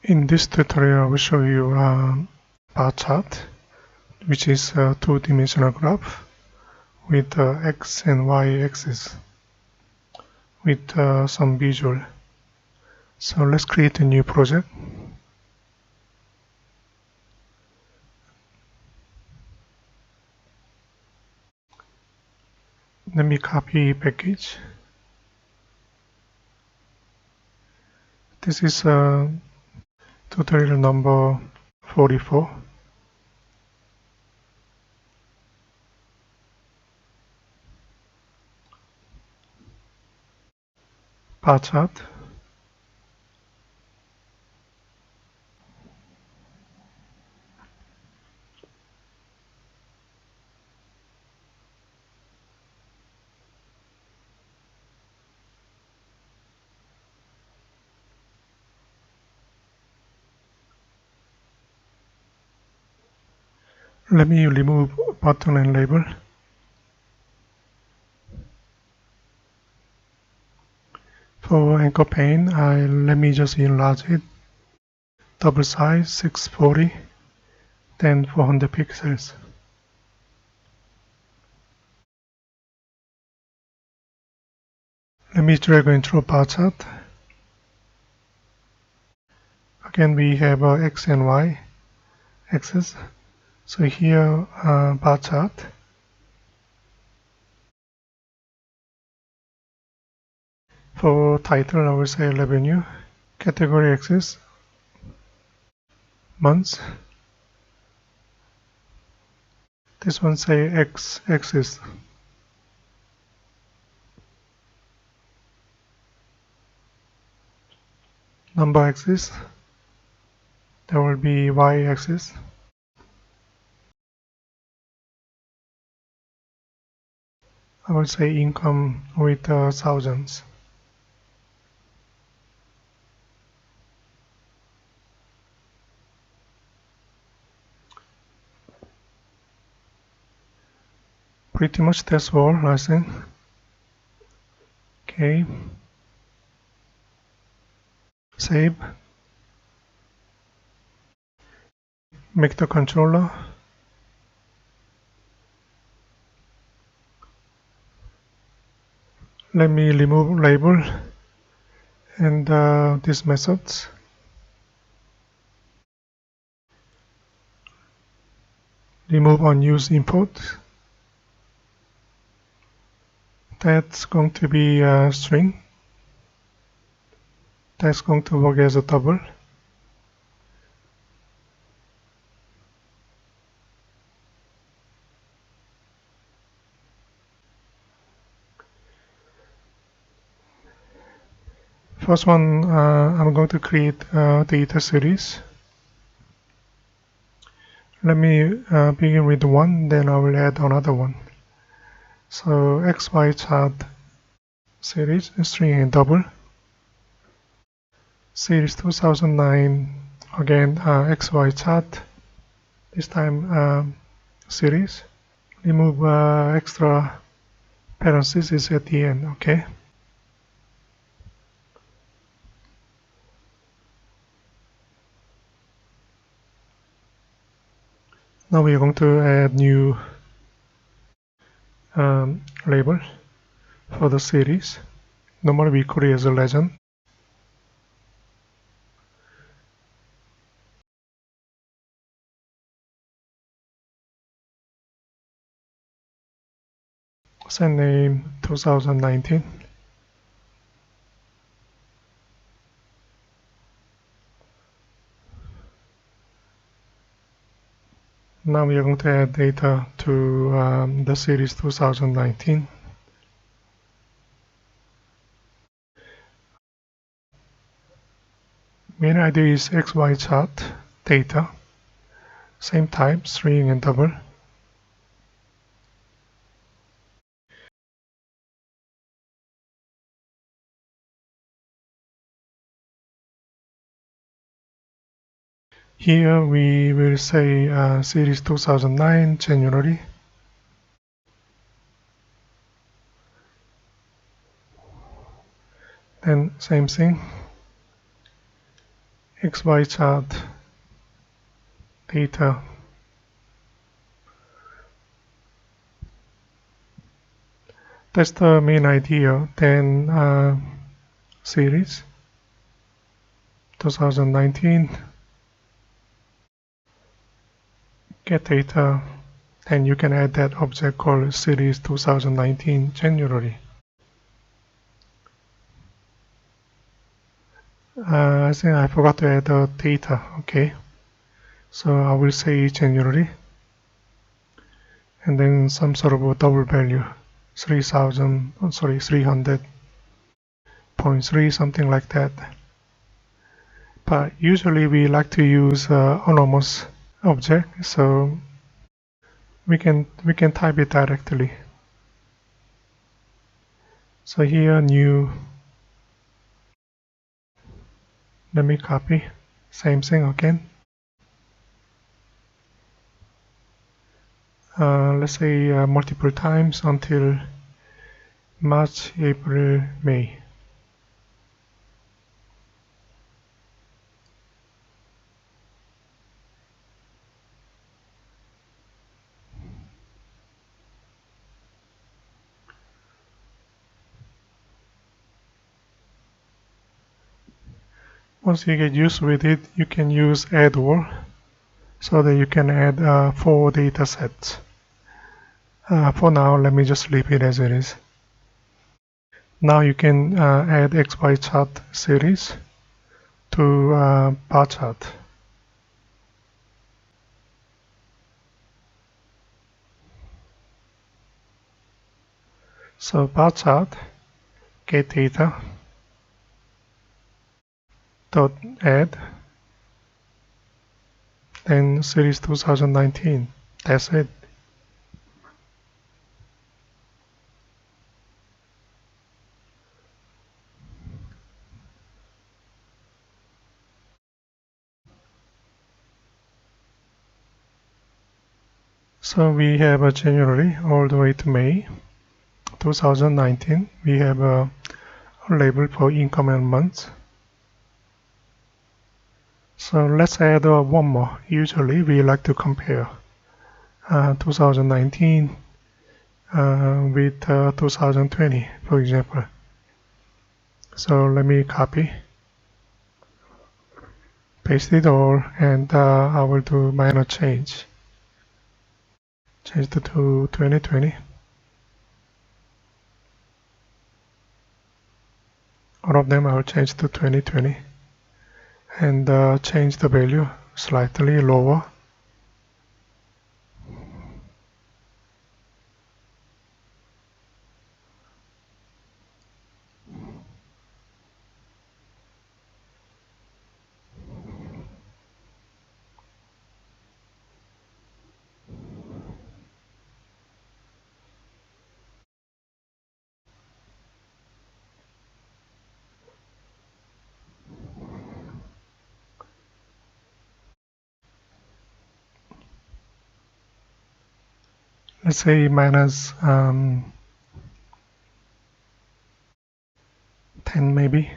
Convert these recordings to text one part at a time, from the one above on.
In this tutorial, I will show you bar chart, which is a two-dimensional graph with x and y axis with some visual. So let's create a new project. Let me copy package. This is tutorial number 44. Bar chart. Let me remove button and label. For anchor pane, let me just enlarge it. Double size 640, then 400 pixels. Let me drag and drop bar chart. Again, we have x and y axis. So here, bar chart. For title, I will say revenue. Category axis, months. This one say x axis. Number axis. There will be y axis. I will say income with thousands. Pretty much that's all, I think. Okay. Save. Make the controller. Let me remove label and these methods. Remove unused import. That's going to be a string. That's going to work as a double. First one, I'm going to create a data series. Let me begin with one, then I will add another one. So XYChart.Series, string and double. Series 2009, again XYChart, this time series. Remove extra parentheses at the end, okay? Now we are going to add new label for the series. Normally we call it as a legend. Set name 2019. Now we are going to add data to the series 2019. Main ID is XYChart data, same type, string and double. Here we will say series 2009 January. Then same thing. XY chart data. That's the main idea. Then series 2019, get data, and you can add that object called series 2019 January. I think I forgot to add the data. Okay, so I will say January, and then some sort of a double value, 300.3, something like that. But usually we like to use anonymous object, so we can type it directly. So here, new. Let me copy. Same thing again. Let's say multiple times until March, April, May. Once you get used with it, you can use add all, so that you can add 4 data sets. For now, let me just leave it as it is. Now you can add XYChart.Series to BarChart. So BarChart, get data, dot add, then series 2019. That's it. So we have a January all the way to May 2019. We have a label for income and months. So let's add one more. Usually we like to compare 2019 with 2020, for example. So let me copy, paste it all, and I will do minor change. Change it to 2020. All of them I will change to 2020, and change the value slightly lower. Let's say minus 10 maybe.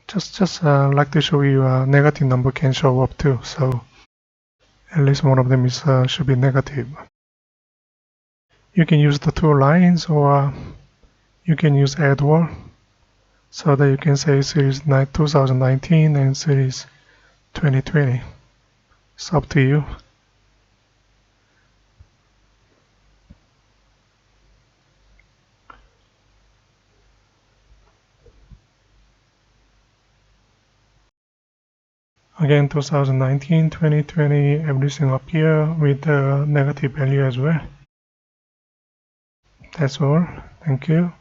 Just like to show you a negative number can show up too, so at least one of them is should be negative. You can use the 2 lines, or you can use add all, so that you can say series 2019 and series 2020. It's up to you. Again, 2019, 2020, everything up here with the negative value as well. That's all. Thank you.